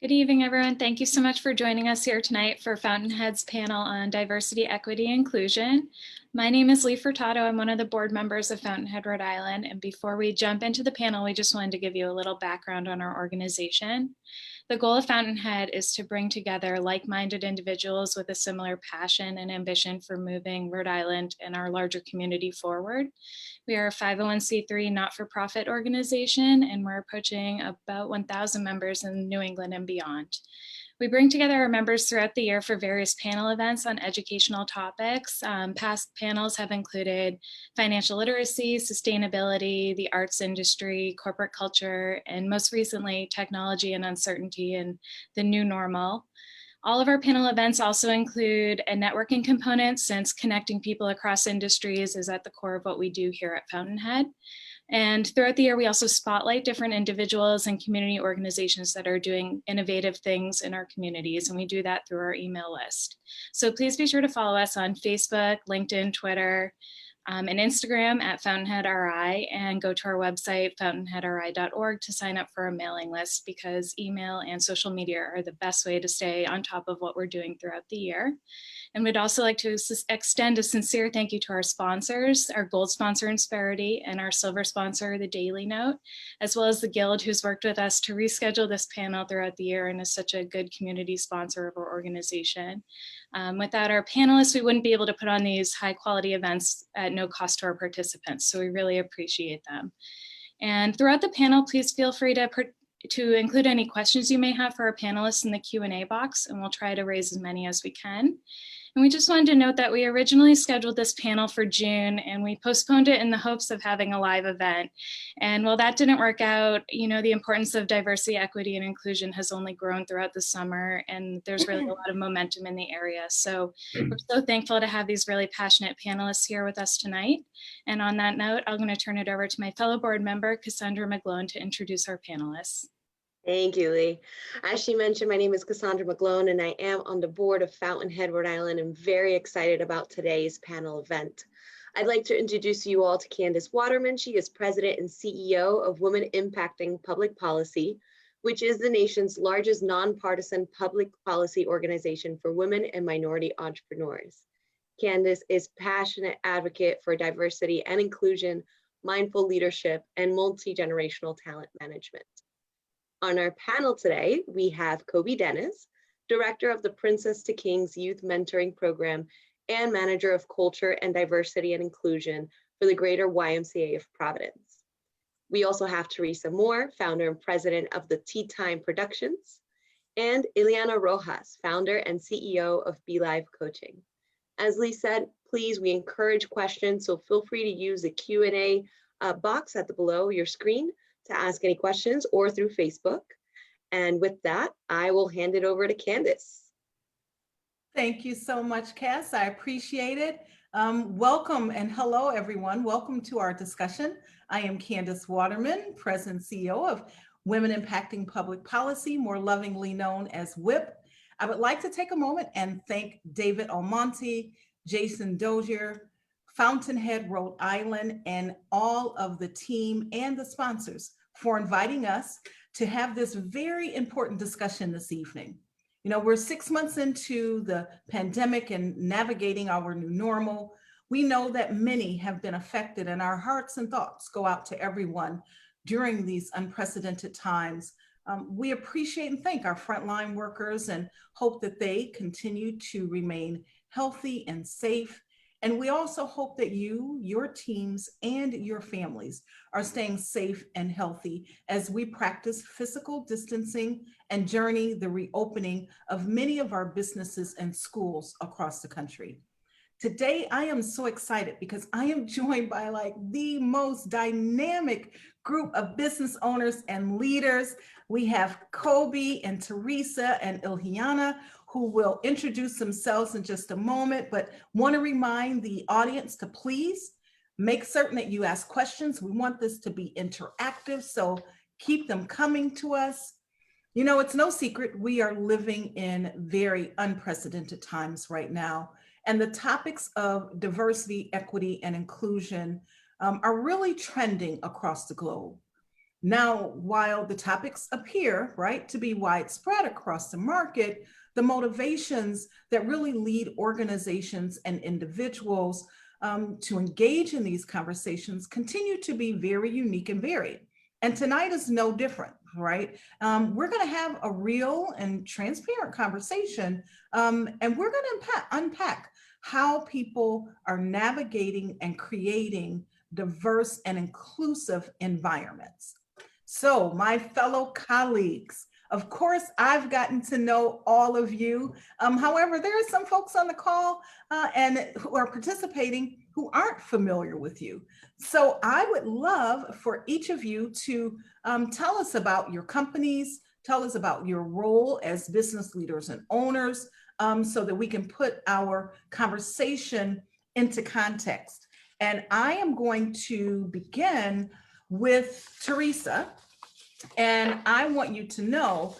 Good evening, everyone. Thank you so much for joining us here tonight for FountainHead's panel on diversity, equity, and inclusion. My name is Lee Furtado. I'm one of the board members of FountainHead, Rhode Island. And before we jump into the panel, we just wanted to give you a little background on our organization. The goal of FountainHead is to bring together like-minded individuals with a similar passion and ambition for moving Rhode Island and our larger community forward. We are a 501c3 not-for-profit organization, and we're approaching about 1,000 members in New England and beyond. We bring together our members throughout the year for various panel events on educational topics. Past panels have included financial literacy, sustainability, the arts industry, corporate culture, and most recently, technology and uncertainty and the new normal. All of our panel events also include a networking component, since connecting people across industries is at the core of what we do here at FountainHead. And throughout the year, we also spotlight different individuals and community organizations that are doing innovative things in our communities, and we do that through our email list. So please be sure to follow us on Facebook, LinkedIn, Twitter, and Instagram at FountainHeadRI, and go to our website, fountainheadri.org, to sign up for our mailing list, because email and social media are the best way to stay on top of what we're doing throughout the year. And we'd also like to extend a sincere thank you to our sponsors, our gold sponsor, Insperity, and our silver sponsor, the Daily Note, as well as the Guild, who's worked with us to reschedule this panel throughout the year and is such a good community sponsor of our organization. Without our panelists, we wouldn't be able to put on these high quality events at no cost to our participants, so we really appreciate them. And throughout the panel, please feel free to include any questions you may have for our panelists in the Q&A box, and we'll try to raise as many as we can. And we just wanted to note that we originally scheduled this panel for June, and we postponed it in the hopes of having a live event. And while that didn't work out, you know, the importance of diversity, equity, and inclusion has only grown throughout the summer, and there's really a lot of momentum in the area. So we're so thankful to have these really passionate panelists here with us tonight. And on that note, I'm going to turn it over to my fellow board member, Cassandra McGlone, to introduce our panelists. Thank you, Lee. As she mentioned, my name is Cassandra McGlone, and I am on the board of FountainHead, Rhode Island. I'm very excited about today's panel event. I'd like to introduce you all to Candace Waterman. She is President and CEO of Women Impacting Public Policy, which is the nation's largest nonpartisan public policy organization for women and minority entrepreneurs. Candace is a passionate advocate for diversity and inclusion, mindful leadership, and multi-generational talent management. On our panel today, we have Kobi Dennis, Director of the Princess to Kings Youth Mentoring Program and Manager of Culture and Diversity and Inclusion for the Greater YMCA of Providence. We also have Theresa Moore, Founder and President of the Tea Time Productions, and Ilhiana Rojas, Founder and CEO of BeLIVE Coaching. As Lee said, please, we encourage questions, so feel free to use the Q&A box at the below your screen to ask any questions, or through Facebook. And with that, I will hand it over to Candace. Thank you so much, Cass. I appreciate it. Welcome and hello, everyone. Welcome to our discussion. I am Candace Waterman, President and CEO of Women Impacting Public Policy, more lovingly known as WIPP. I would like to take a moment and thank David Almonte, Jason Dozier, FountainHead, Rhode Island, and all of the team and the sponsors for inviting us to have this very important discussion this evening. You know, we're 6 months into the pandemic and navigating our new normal. We know that many have been affected, and our hearts and thoughts go out to everyone during these unprecedented times. We appreciate and thank our frontline workers and hope that they continue to remain healthy and safe. And we also hope that you, your teams, and your families are staying safe and healthy as we practice physical distancing and journey the reopening of many of our businesses and schools across the country. Today, I am so excited because I am joined by like the most dynamic group of business owners and leaders. We have Kobi and Theresa and Ilhiana, who will introduce themselves in just a moment, but want to remind the audience to please make certain that you ask questions. We want this to be interactive, so keep them coming to us. You know, it's no secret we are living in very unprecedented times right now, and the topics of diversity, equity, and inclusion are really trending across the globe. Now, while the topics appear, right, to be widespread across the market, the motivations that really lead organizations and individuals to engage in these conversations continue to be very unique and varied. And tonight is no different, right? We're going to have a real and transparent conversation, and we're going to unpack how people are navigating and creating diverse and inclusive environments. So, my fellow colleagues, of course, I've gotten to know all of you. However, there are some folks on the call and who are participating who aren't familiar with you. So I would love for each of you to tell us about your companies, tell us about your role as business leaders and owners, so that we can put our conversation into context. And I am going to begin with Theresa. And I want you to know,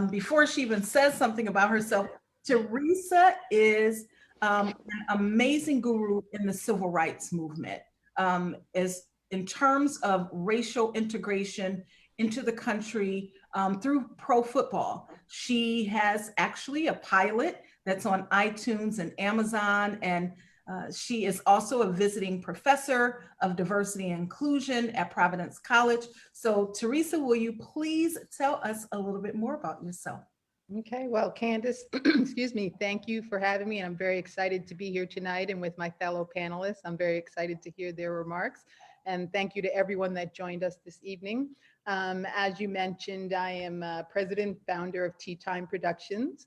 before she even says something about herself, Theresa is an amazing guru in the civil rights movement, as in terms of racial integration into the country through pro football. She has actually a pilot that's on iTunes and Amazon, and she is also a visiting professor of diversity and inclusion at Providence College. So Theresa, will you please tell us a little bit more about yourself? Okay, well, Candace, excuse me, thank you for having me. And I'm very excited to be here tonight and with my fellow panelists. I'm very excited to hear their remarks. And thank you to everyone that joined us this evening. As you mentioned, I am president, founder of Tea Time Productions.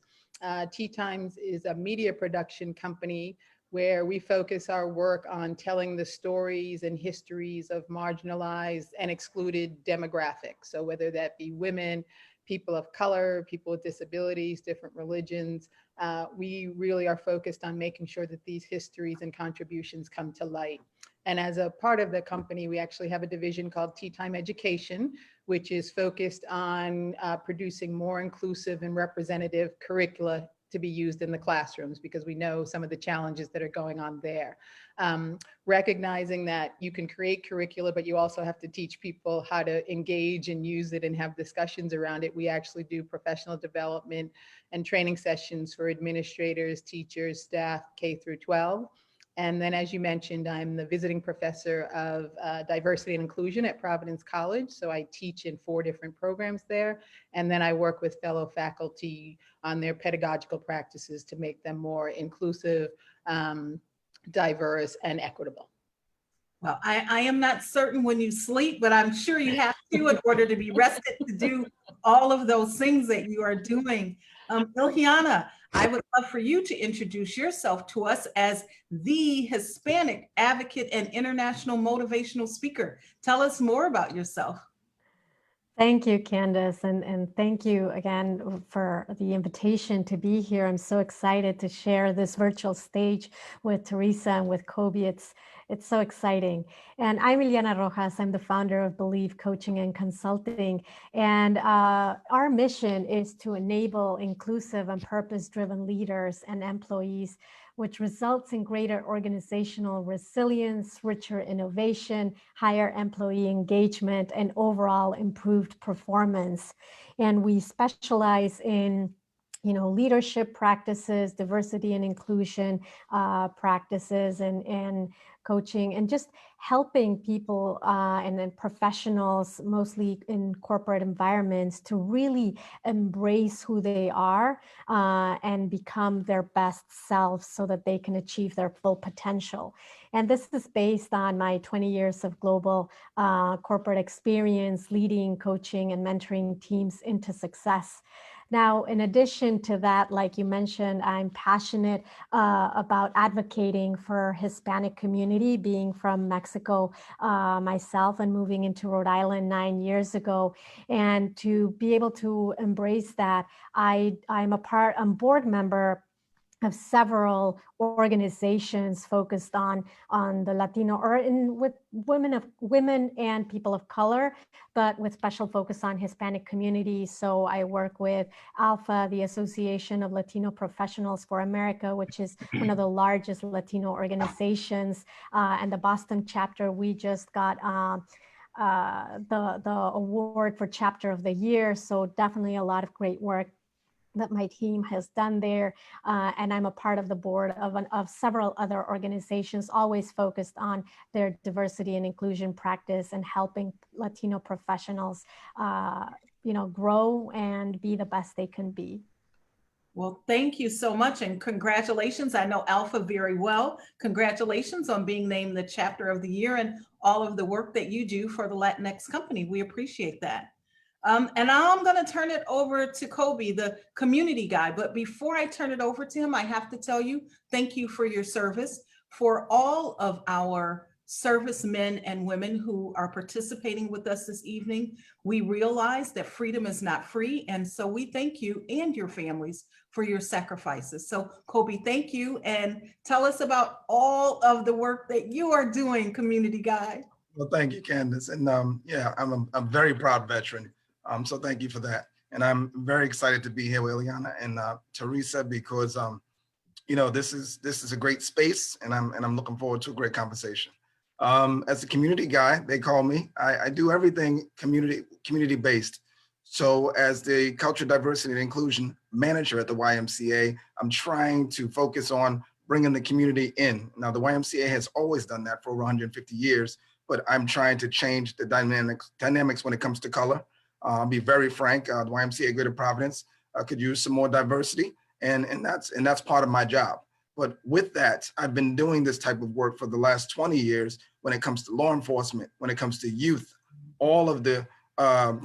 Tea Times is a media production company where we focus our work on telling the stories and histories of marginalized and excluded demographics. So whether that be women, people of color, people with disabilities, different religions, we really are focused on making sure that these histories and contributions come to light. And as a part of the company, we actually have a division called Tea Time Education, which is focused on producing more inclusive and representative curricula to be used in the classrooms, because we know some of the challenges that are going on there. Recognizing that you can create curricula, but you also have to teach people how to engage and use it and have discussions around it. We actually do professional development and training sessions for administrators, teachers, staff, K through 12. And then, as you mentioned, I'm the visiting professor of diversity and inclusion at Providence College. So I teach in 4 different programs there. And then I work with fellow faculty on their pedagogical practices to make them more inclusive, diverse, and equitable. Well, I am not certain when you sleep, but I'm sure you have to in order to be rested to do all of those things that you are doing. Ilhiana, I would love for you to introduce yourself to us as the Hispanic advocate and international motivational speaker. Tell us more about yourself. Thank you, Candace, and thank you again for the invitation to be here. I'm so excited to share this virtual stage with Theresa and with Kobi. It's so exciting. And I'm Ilhiana Rojas. I'm the founder of BeLIVE Coaching and Consulting. And our mission is to enable inclusive and purpose-driven leaders and employees, which results in greater organizational resilience, richer innovation, higher employee engagement, and overall improved performance. And we specialize in leadership practices, diversity and inclusion practices, and coaching, and just helping people and then professionals, mostly in corporate environments, to really embrace who they are and become their best selves so that they can achieve their full potential. And this is based on my 20 years of global corporate experience, leading, coaching, and mentoring teams into success. Now, in addition to that, like you mentioned, I'm passionate about advocating for Hispanic community, being from Mexico myself and moving into Rhode Island 9 years ago. And to be able to embrace that, I'm a board member of several organizations focused on the Latino with women and people of color, but with special focus on Hispanic communities. So I work with ALPHA, the Association of Latino Professionals for America, which is one of the largest Latino organizations, and the Boston chapter. We just got the award for Chapter of the Year. So definitely a lot of great work that my team has done there. And I'm a part of the board of several other organizations, always focused on their diversity and inclusion practice and helping Latino professionals, grow and be the best they can be. Well, thank you so much and congratulations. I know Alpha very well. Congratulations on being named the Chapter of the Year and all of the work that you do for the Latinx company. We appreciate that. And now I'm going to turn it over to Kobi, the community guy. But before I turn it over to him, I have to tell you, thank you for your service. For all of our servicemen and women who are participating with us this evening, we realize that freedom is not free. And so we thank you and your families for your sacrifices. So Kobi, thank you. And tell us about all of the work that you are doing, community guy. Well, thank you, Candace. And yeah, I'm a very proud veteran. So thank you for that. And I'm very excited to be here with Ilhiana and Theresa because this is a great space, and I'm looking forward to a great conversation. As a community guy, they call me. I do everything community based. So as the Culture, Diversity, and Inclusion Manager at the YMCA, I'm trying to focus on bringing the community in. Now, the YMCA has always done that for over 150 years, but I'm trying to change the dynamics when it comes to color. I'll be very frank, the YMCA Greater Providence could use some more diversity, and that's part of my job. But with that, I've been doing this type of work for the last 20 years when it comes to law enforcement, when it comes to youth, all of the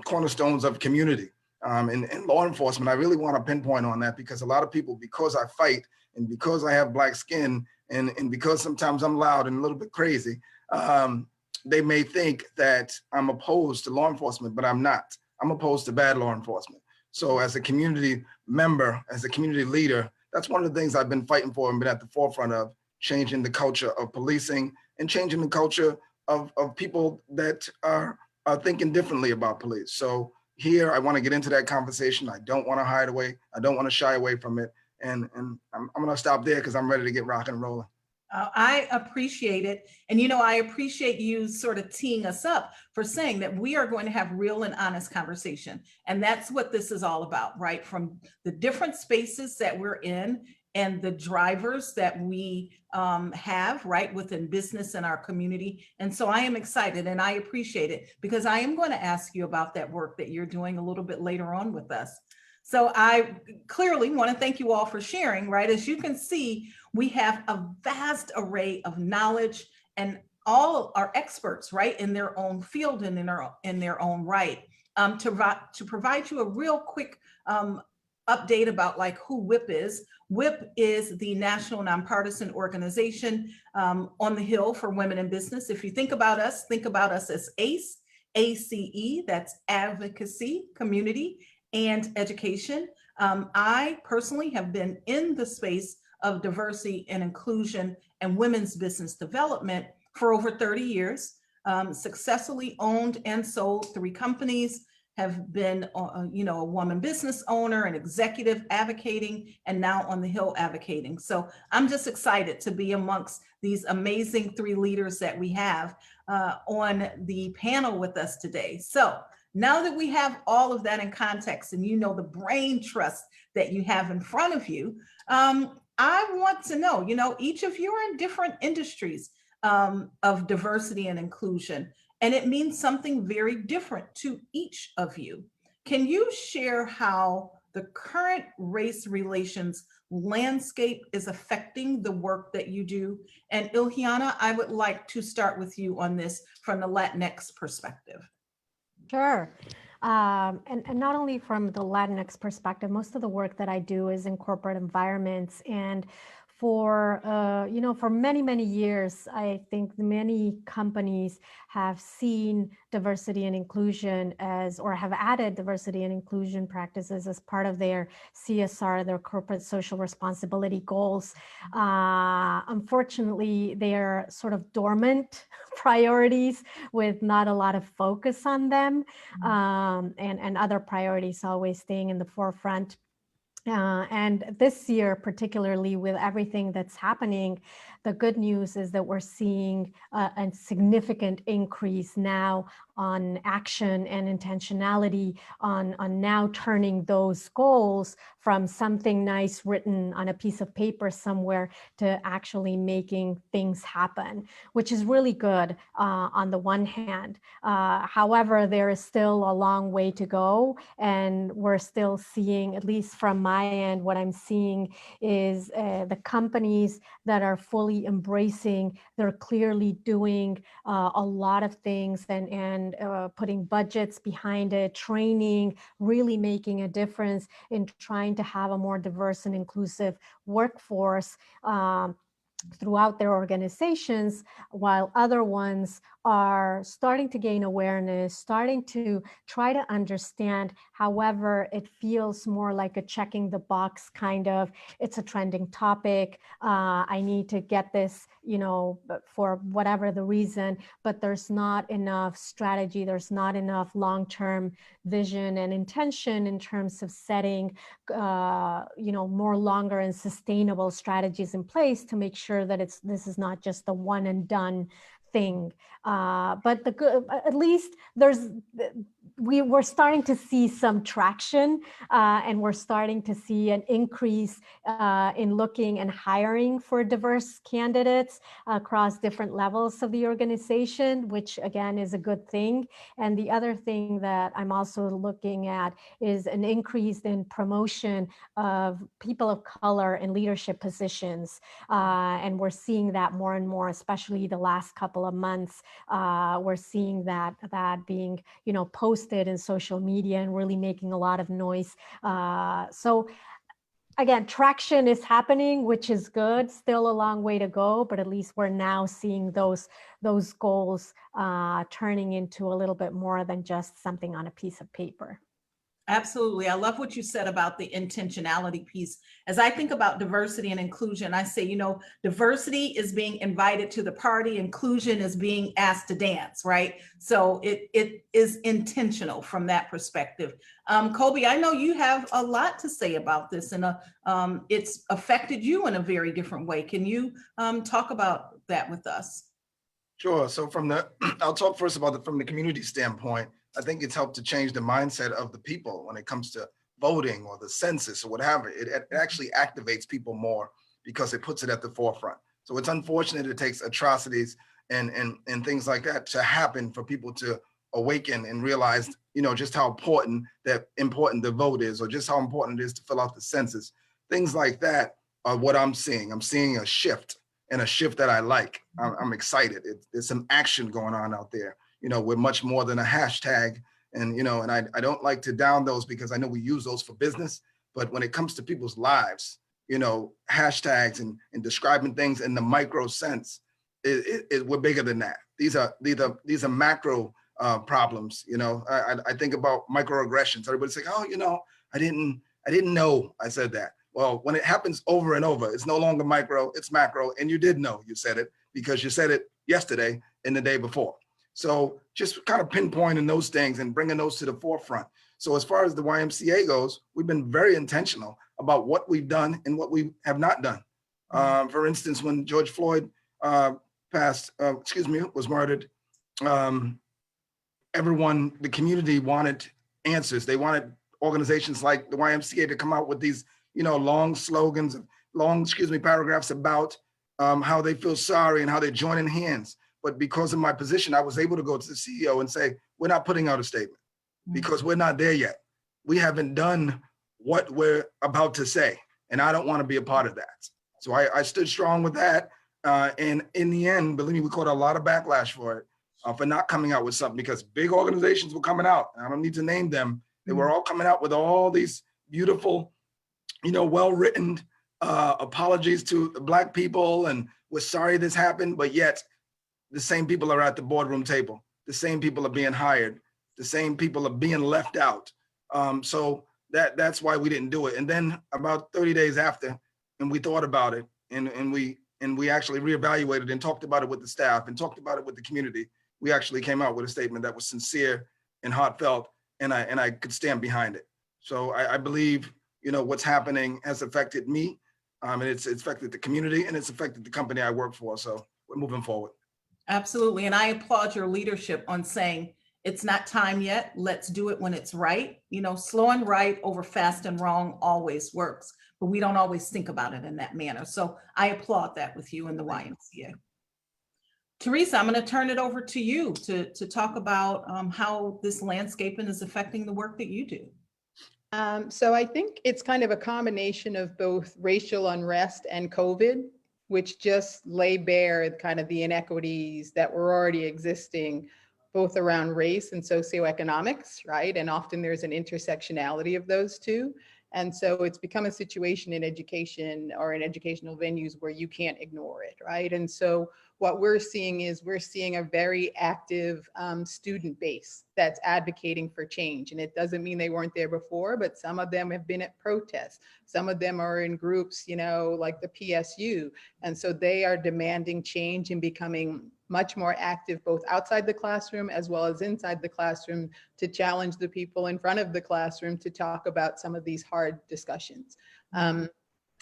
cornerstones of community. And law enforcement, I really want to pinpoint on that because a lot of people, because I fight and because I have Black skin and because sometimes I'm loud and a little bit crazy, they may think that I'm opposed to law enforcement, but I'm not. I'm opposed to bad law enforcement. So as a community member, as a community leader, that's one of the things I've been fighting for and been at the forefront of, changing the culture of policing and changing the culture of people that are thinking differently about police. So here, I want to get into that conversation. I don't want to hide away. I don't want to shy away from it. And I'm going to stop there because I'm ready to get rocking and rolling. I appreciate it. And, I appreciate you sort of teeing us up for saying that we are going to have real and honest conversation. And that's what this is all about, right? From the different spaces that we're in and the drivers that we have, right, within business and our community. And so I am excited and I appreciate it because I am going to ask you about that work that you're doing a little bit later on with us. So I clearly want to thank you all for sharing, right? As you can see, we have a vast array of knowledge and all are experts, right, in their own field and in their own right. To provide you a real quick update about like who WIPP is. WIPP is the National Nonpartisan Organization on the Hill for Women in Business. If you think about us as ACE, ACE, that's Advocacy, Community, and Education. I personally have been in the space of diversity and inclusion and women's business development for over 30 years, successfully owned and sold 3 companies, have been a woman business owner, an executive advocating, and now on the Hill advocating. So I'm just excited to be amongst these amazing 3 leaders that we have on the panel with us today. So now that we have all of that in context and the brain trust that you have in front of you, I want to know, each of you are in different industries of diversity and inclusion, and it means something very different to each of you. Can you share how the current race relations landscape is affecting the work that you do? And Ilhiana, I would like to start with you on this from the Latinx perspective. Sure. And not only from the Latinx perspective, most of the work that I do is in corporate environments. And for many, many years, I think many companies have seen diversity and inclusion or have added diversity and inclusion practices as part of their CSR, their corporate social responsibility goals. Unfortunately, they're sort of dormant priorities with not a lot of focus on them, and other priorities always staying in the forefront. And this year, particularly with everything that's happening, the good news is that we're seeing a significant increase now on action and intentionality on now turning those goals from something nice written on a piece of paper somewhere to actually making things happen, which is really good on the one hand. However, there is still a long way to go, and we're still seeing, at least from my end, what I'm seeing is the companies that are fully embracing, they're clearly doing a lot of things and putting budgets behind it, training, really making a difference in trying to have a more diverse and inclusive workforce throughout their organizations, while other ones are starting to gain awareness, starting to try to understand. However, it feels more like a checking the box kind of, it's a trending topic. I need to get this, for whatever the reason, but there's not enough strategy. There's not enough long-term vision and intention in terms of setting, more longer and sustainable strategies in place to make sure that this is not just a one and done thing. But at least we're starting to see some traction, and we're starting to see an increase in looking and hiring for diverse candidates across different levels of the organization, which again is a good thing. And the other thing that I'm also looking at is an increase in promotion of people of color in leadership positions. And we're seeing that more and more, especially the last couple of months. We're seeing that being, posted in social media and really making a lot of noise. So again, traction is happening, which is good. Still a long way to go, but at least we're now seeing those goals turning into a little bit more than just something on a piece of paper. Absolutely. I love what you said about the intentionality piece. As I think about diversity and inclusion, I say, diversity is being invited to the party, inclusion is being asked to dance, right? So it is intentional from that perspective. Kobi, I know you have a lot to say about this, and it's affected you in a very different way. Can you talk about that with us? Sure. So I'll talk first about from the community standpoint. I think it's helped to change the mindset of the people when it comes to voting or the census or whatever. It actually activates people more because it puts it at the forefront. So it's unfortunate it takes atrocities and things like that to happen for people to awaken and realize, just how important the vote is, or just how important it is to fill out the census. Things like that are what I'm seeing. I'm seeing a shift, and a shift that I like. I'm excited. There's some action going on out there. We're much more than a hashtag. And, and I don't like to down those because I know we use those for business. But when it comes to people's lives, hashtags and describing things in the micro sense, we're bigger than that. These are macro problems. I think about microaggressions. Everybody's like, oh, I didn't know I said that. Well, when it happens over and over, it's no longer micro, it's macro. And you did know you said it because you said it yesterday and the day before. So just kind of pinpointing those things and bringing those to the forefront. So as far as the YMCA goes, we've been very intentional about what we've done and what we have not done. For instance, when George Floyd was murdered, the community wanted answers. They wanted organizations like the YMCA to come out with these, long slogans, paragraphs about how they feel sorry and how they're joining hands. But because of my position, I was able to go to the CEO and say, we're not putting out a statement because we're not there yet. We haven't done what we're about to say. And I don't want to be a part of that. So I stood strong with that. And in the end, believe me, we caught a lot of backlash for it, for not coming out with something, because big organizations were coming out. I don't need to name them. They were all coming out with all these beautiful, well-written apologies to the Black people, and we're sorry this happened, but yet the same people are at the boardroom table. The same people are being hired. The same people are being left out. So that's why we didn't do it. And then about 30 days after, and we thought about it, and we actually reevaluated and talked about it with the staff and talked about it with the community. We actually came out with a statement that was sincere and heartfelt, and I could stand behind it. So I believe, what's happening has affected me. And it's affected the community and it's affected the company I work for. So we're moving forward. Absolutely. And I applaud your leadership on saying it's not time yet. Let's do it when it's right. You know, slow and right over fast and wrong always works, but we don't always think about it in that manner. So I applaud that with you and the YMCA. Theresa, I'm going to turn it over to you to talk about how this landscaping is affecting the work that you do. So I think it's kind of a combination of both racial unrest and COVID, which just lay bare kind of the inequities that were already existing, both around race and socioeconomics, right? And often there's an intersectionality of those two. And so it's become a situation in education or in educational venues where you can't ignore it, right? And so what we're seeing is we're seeing a very active student base that's advocating for change. And it doesn't mean they weren't there before, but some of them have been at protests. Some of them are in groups, you know, like the PSU. And so they are demanding change and becoming much more active, both outside the classroom as well as inside the classroom, to challenge the people in front of the classroom to talk about some of these hard discussions.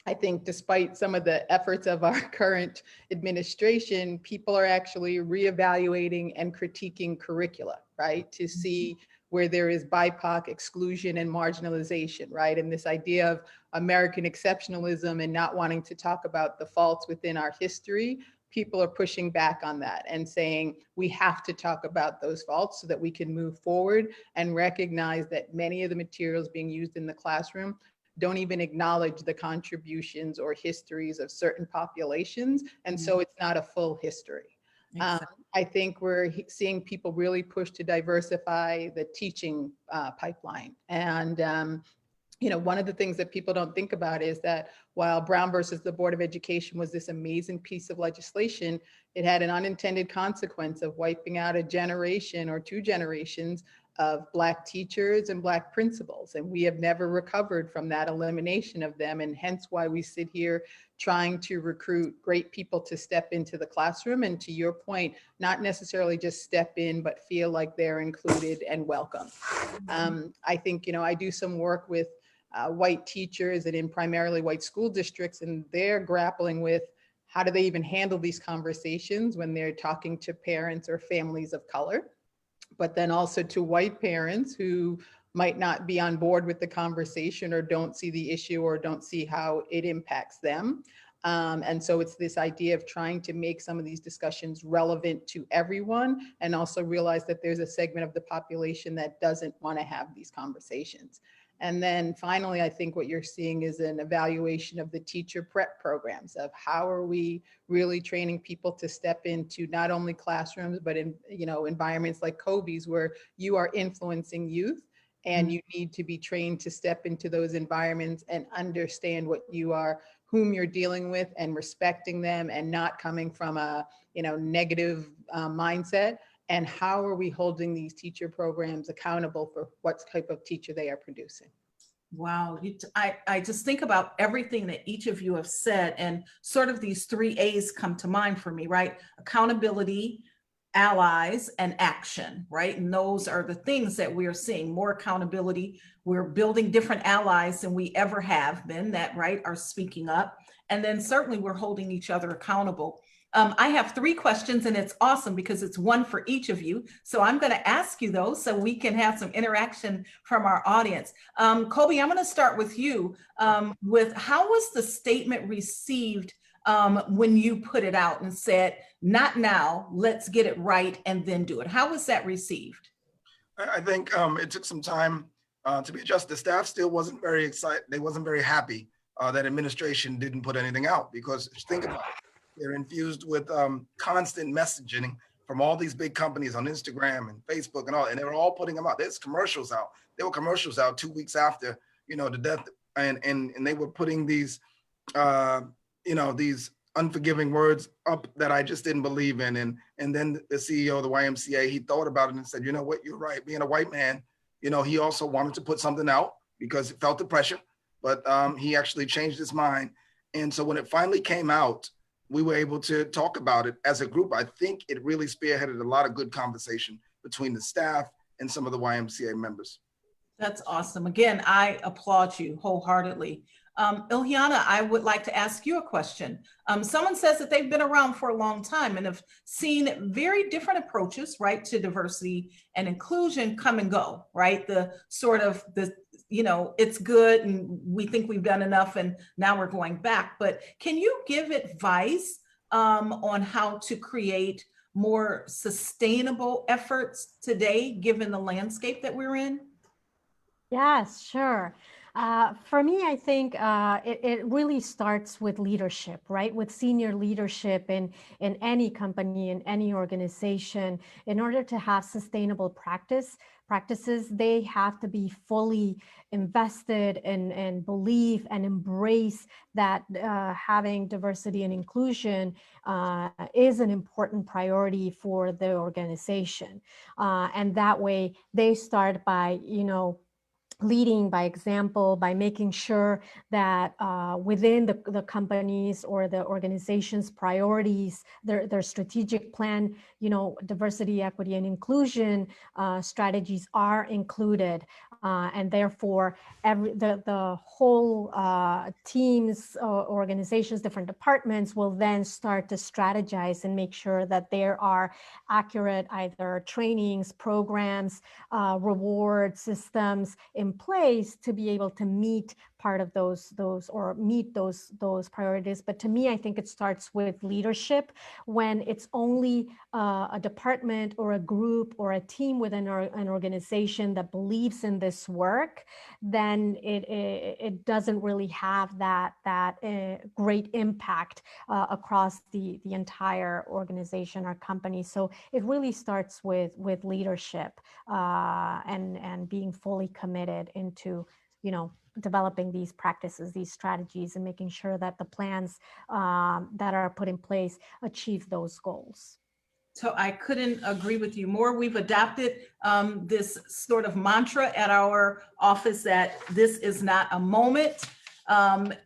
I think despite some of the efforts of our current administration, people are actually reevaluating and critiquing curricula, right? To see where there is BIPOC exclusion and marginalization, right? And this idea of American exceptionalism and not wanting to talk about the faults within our history, people are pushing back on that and saying we have to talk about those faults so that we can move forward and recognize that many of the materials being used in the classroom don't even acknowledge the contributions or histories of certain populations. And so it's not a full history. I think we're seeing people really push to diversify the teaching pipeline. And you know, one of the things that people don't think about is that while Brown versus the Board of Education was this amazing piece of legislation, it had an unintended consequence of wiping out a generation or two generations of Black teachers and Black principals. And we have never recovered from that elimination of them. And hence why we sit here trying to recruit great people to step into the classroom. And to your point, not necessarily just step in, but feel like they're included and welcome. I think, you know, I do some work with white teachers and in primarily white school districts, and they're grappling with how do they even handle these conversations when they're talking to parents or families of color, but then also to white parents who might not be on board with the conversation or don't see the issue or don't see how it impacts them. And so it's this idea of trying to make some of these discussions relevant to everyone and also realize that there's a segment of the population that doesn't want to have these conversations. And then finally, I think what you're seeing is an evaluation of the teacher prep programs of how are we really training people to step into not only classrooms, but in, you know, environments like Kobi's where you are influencing youth and you need to be trained to step into those environments and understand what you are, whom you're dealing with and respecting them and not coming from a, you know, negative mindset. And how are we holding these teacher programs accountable for what type of teacher they are producing? Wow, I just think about everything that each of you have said, and sort of these 3 A's come to mind for me, right? Accountability, allies, and action, right? And those are the things that we are seeing. More accountability. We're building different allies than we ever have been that, right, are speaking up. And then certainly we're holding each other accountable. I have 3 questions, and it's awesome because it's one for each of you. So I'm going to ask you those so we can have some interaction from our audience. Kobi, I'm going to start with you. With how was the statement received when you put it out and said, not now, let's get it right and then do it? How was that received? I think it took some time to be adjusted. The staff still wasn't very excited. They wasn't very happy that administration didn't put anything out, because think about it. They're infused with constant messaging from all these big companies on Instagram and Facebook and all, and they were all putting them out. There's commercials out. There were commercials out 2 weeks after, you know, the death, and they were putting these, you know, these unforgiving words up that I just didn't believe in. And then the CEO of the YMCA, he thought about it and said, you know what, you're right. Being a white man, you know, he also wanted to put something out because he felt the pressure, but he actually changed his mind. And so when it finally came out, we were able to talk about it as a group. I think it really spearheaded a lot of good conversation between the staff and some of the YMCA members. That's awesome. Again, I applaud you wholeheartedly. Ilhiana, I would like to ask you a question. Someone says that they've been around for a long time and have seen very different approaches, right, to diversity and inclusion come and go, right? The sort of it's good and we think we've done enough and now we're going back. But can you give advice on how to create more sustainable efforts today, given the landscape that we're in? Yes, sure. For me, I think it really starts with leadership, right? With senior leadership in any company, in any organization. In order to have sustainable practices, they have to be fully invested and believe and embrace that having diversity and inclusion is an important priority for the organization. And that way they start by, leading by example, by making sure that within the companies or the organization's priorities, their strategic plan, diversity, equity, and inclusion strategies are included. And therefore, the whole teams, organizations, different departments will then start to strategize and make sure that there are accurate either trainings, programs, reward systems in place to be able to meet part of those priorities. But to me, I think it starts with leadership. When it's only a department or a group or a team within an organization that believes in this work, then it doesn't really have that great impact across the entire organization or company. So it really starts with leadership and being fully committed into developing these practices, these strategies, and making sure that the plans that are put in place achieve those goals. So I couldn't agree with you more. We've adopted this sort of mantra at our office that this is not a moment,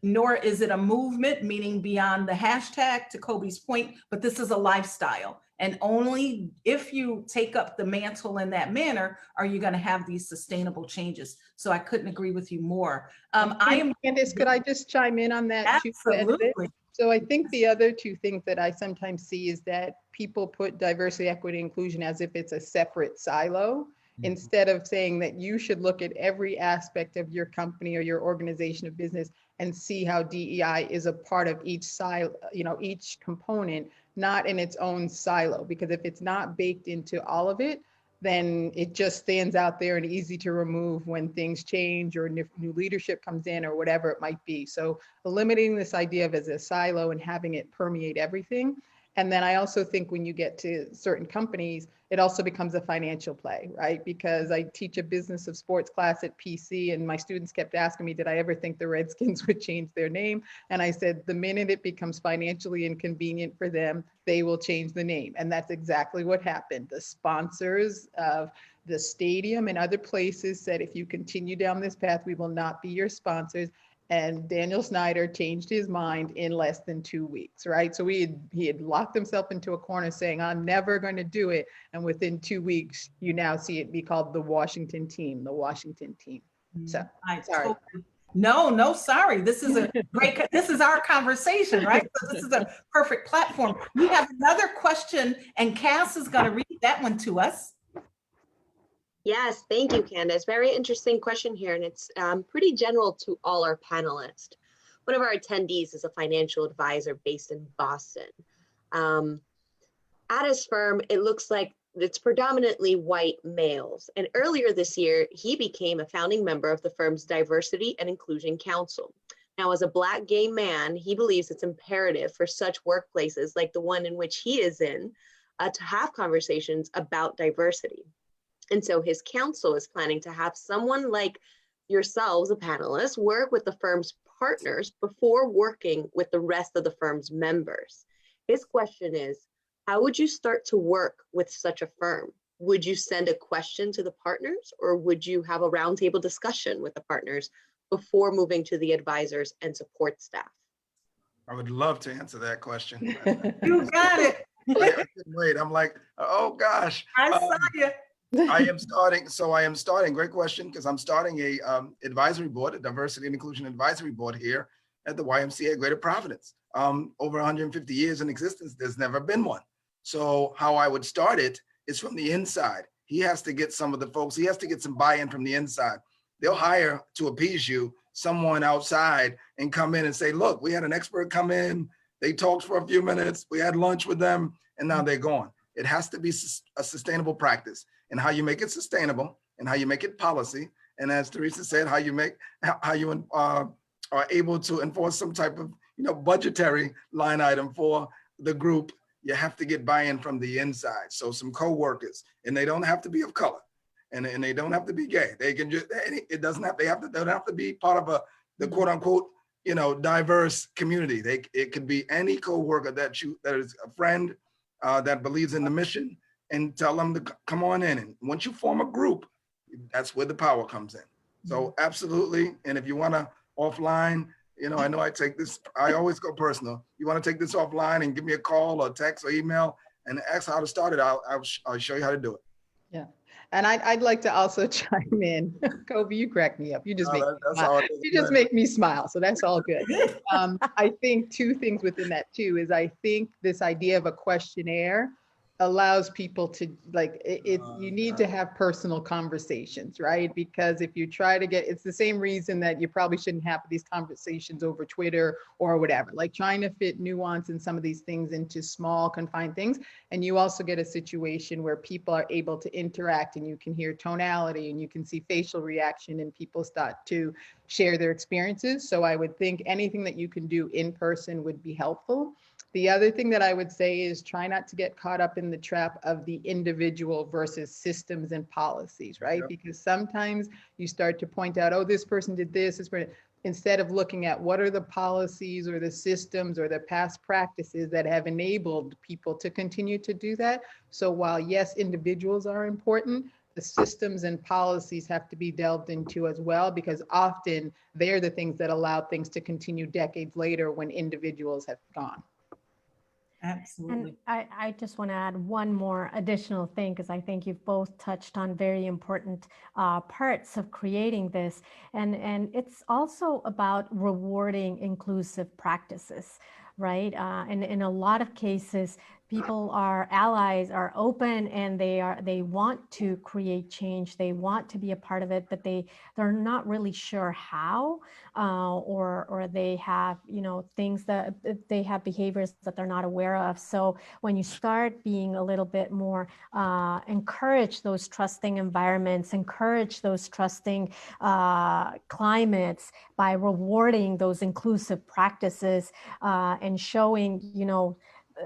nor is it a movement, meaning beyond the hashtag, to Kobi's point, but this is a lifestyle. And only if you take up the mantle in that manner are you going to have these sustainable changes. So I couldn't agree with you more. Candace, could I just chime in on that? Absolutely. So I think the other two things that I sometimes see is that people put diversity, equity, inclusion as if it's a separate silo, instead of saying that you should look at every aspect of your company or your organization of business and see how DEI is a part of each silo, each component, not in its own silo. Because if it's not baked into all of it, then it just stands out there and easy to remove when things change or new leadership comes in or whatever it might be. So eliminating this idea of as a silo and having it permeate everything. And then I also think when you get to certain companies, it also becomes a financial play, right? Because I teach a business of sports class at PC, and my students kept asking me, did I ever think the Redskins would change their name? And I said, the minute it becomes financially inconvenient for them, they will change the name. And that's exactly what happened. The sponsors of the stadium and other places said, if you continue down this path, we will not be your sponsors. And Daniel Snyder changed his mind in less than 2 weeks, right? So he had locked himself into a corner saying, I'm never going to do it. And within 2 weeks, you now see it be called the Washington team, the Washington team. So, sorry. No, sorry. This is a great, this is our conversation, right? So this is a perfect platform. We have another question, and Cass is going to read that one to us. Yes, thank you, Candace. Very interesting question here, and it's pretty general to all our panelists. One of our attendees is a financial advisor based in Boston. At his firm, it looks like it's predominantly white males, and earlier this year, he became a founding member of the firm's Diversity and Inclusion Council. Now, as a Black gay man, he believes it's imperative for such workplaces like the one in which he is in to have conversations about diversity. And so his council is planning to have someone like yourselves, a panelist, work with the firm's partners before working with the rest of the firm's members. His question is, how would you start to work with such a firm? Would you send a question to the partners, or would you have a roundtable discussion with the partners before moving to the advisors and support staff? I would love to answer that question. You got it. I couldn't wait. I'm like, oh gosh. I saw you. I am starting, great question, because I'm starting a advisory board, a diversity and inclusion advisory board here at the YMCA Greater Providence. Over 150 years in existence, there's never been one. So how I would start it is from the inside. He has to get some of the folks, he has to get some buy-in from the inside. They'll hire, to appease you, someone outside and come in and say, look, we had an expert come in, they talked for a few minutes, we had lunch with them, and now they're gone. It has to be a sustainable practice. And how you make it sustainable and how you make it policy. And as Theresa said, how you are able to enforce some type of budgetary line item for the group. You have to get buy-in from the inside. So some co-workers, and they don't have to be of color, and they don't have to be gay. They can just, it doesn't have, they don't have to be part of the quote unquote, diverse community. It could be any co-worker that is a friend that believes in the mission, and tell them to come on in. And once you form a group, that's where the power comes in. So absolutely. And if you want to offline, I know I always go personal. You want to take this offline and give me a call or text or email and ask how to start it. I'll show you how to do it. Yeah. And I'd like to also chime in. Kobi, you crack me up. You just make me smile. So that's all good. I think two things within that too is I think this idea of a questionnaire allows people to you need to have personal conversations, right? Because if you try to it's the same reason that you probably shouldn't have these conversations over Twitter or whatever, like trying to fit nuance in some of these things into small confined things. And you also get a situation where people are able to interact and you can hear tonality and you can see facial reaction and people start to share their experiences. So I would think anything that you can do in person would be helpful. The other thing that I would say is try not to get caught up in the trap of the individual versus systems and policies, right? Yep. Because sometimes you start to point out, oh, this person did this, instead of looking at what are the policies or the systems or the past practices that have enabled people to continue to do that. So while yes, individuals are important, the systems and policies have to be delved into as well, because often they're the things that allow things to continue decades later when individuals have gone. Absolutely. And I just want to add one more additional thing, because I think you've both touched on very important parts of creating this. And it's also about rewarding inclusive practices, right? And in a lot of cases, people are allies, are open, and they want to create change. They want to be a part of it, but they're not really sure how, or they have, things that they have behaviors that they're not aware of. So when you start being a little bit more, encourage those trusting environments, encourage those trusting climates by rewarding those inclusive practices, and showing,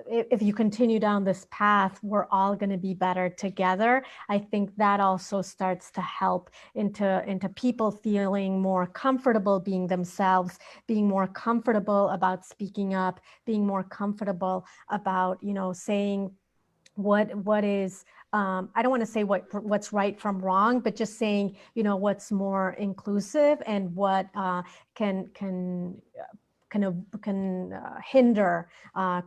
if you continue down this path, we're all going to be better together. I think that also starts to help into people feeling more comfortable being themselves, being more comfortable about speaking up, being more comfortable about, saying what is, I don't want to say what's right from wrong, but just saying, what's more inclusive and what can hinder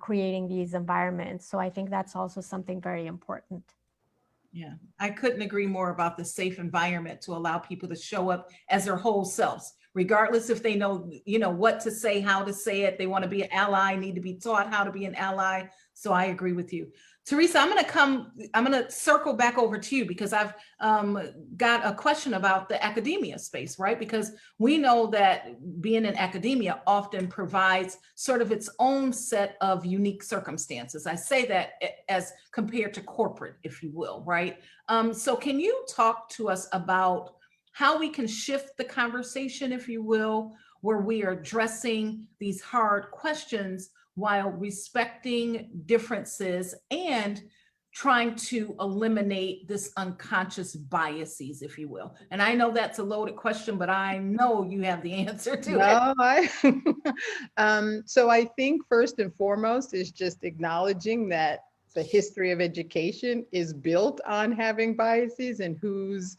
creating these environments. So I think that's also something very important. Yeah, I couldn't agree more about the safe environment to allow people to show up as their whole selves, regardless if they know, what to say, how to say it. They want to be an ally, need to be taught how to be an ally. So I agree with you. Theresa, I'm going to circle back over to you, because I've got a question about the academia space, right? Because we know that being in academia often provides sort of its own set of unique circumstances. I say that as compared to corporate, if you will, right? So can you talk to us about how we can shift the conversation, if you will, where we are addressing these hard questions while respecting differences and trying to eliminate this unconscious biases, if you will? And I know that's a loaded question, but I know you have the answer to it. So I think first and foremost is just acknowledging that the history of education is built on having biases, and who's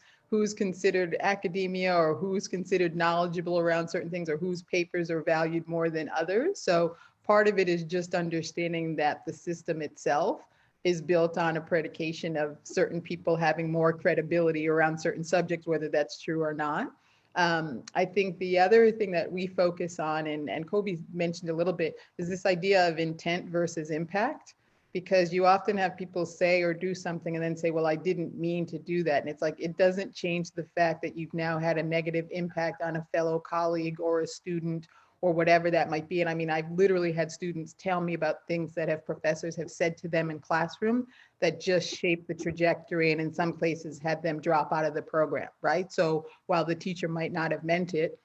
considered academia or who's considered knowledgeable around certain things, or whose papers are valued more than others. So part of it is just understanding that the system itself is built on a predication of certain people having more credibility around certain subjects, whether that's true or not. I think the other thing that we focus on, and Kobi mentioned a little bit, is this idea of intent versus impact. Because you often have people say or do something and then say, well, I didn't mean to do that. And it's like, it doesn't change the fact that you've now had a negative impact on a fellow colleague or a student or whatever that might be. And I mean, I've literally had students tell me about things that professors have said to them in classroom that just shaped the trajectory, and in some cases had them drop out of the program, right? So while the teacher might not have meant it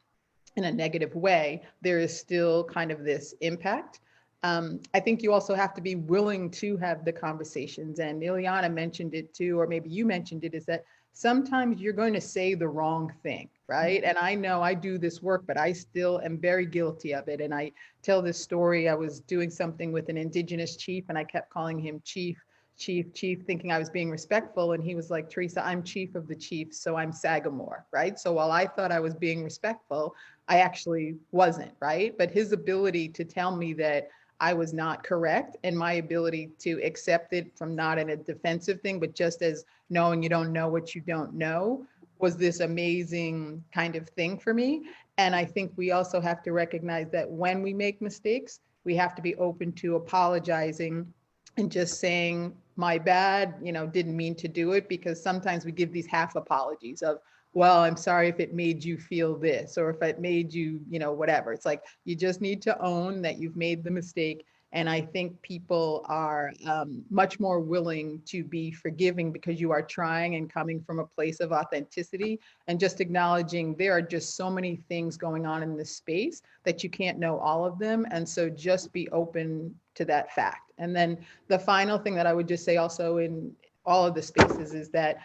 in a negative way, there is still kind of this impact. I think you also have to be willing to have the conversations, and Ilhiana mentioned it too, or maybe you mentioned it, is that sometimes you're going to say the wrong thing, right? And I know I do this work, but I still am very guilty of it. And I tell this story, I was doing something with an indigenous chief and I kept calling him chief, thinking I was being respectful. And he was like, Theresa, I'm chief of the chiefs, so I'm Sagamore, right? So while I thought I was being respectful, I actually wasn't, right? But his ability to tell me that I was not correct, and my ability to accept it from not in a defensive thing, but just as knowing you don't know what you don't know, was this amazing kind of thing for me. And I think we also have to recognize that when we make mistakes, we have to be open to apologizing and just saying, my bad, didn't mean to do it, because sometimes we give these half apologies of, well, I'm sorry if it made you feel this, or if it made you, whatever. It's like, you just need to own that you've made the mistake. And I think people are much more willing to be forgiving because you are trying and coming from a place of authenticity and just acknowledging there are just so many things going on in this space that you can't know all of them. And so just be open to that fact. And then the final thing that I would just say also in all of the spaces is that,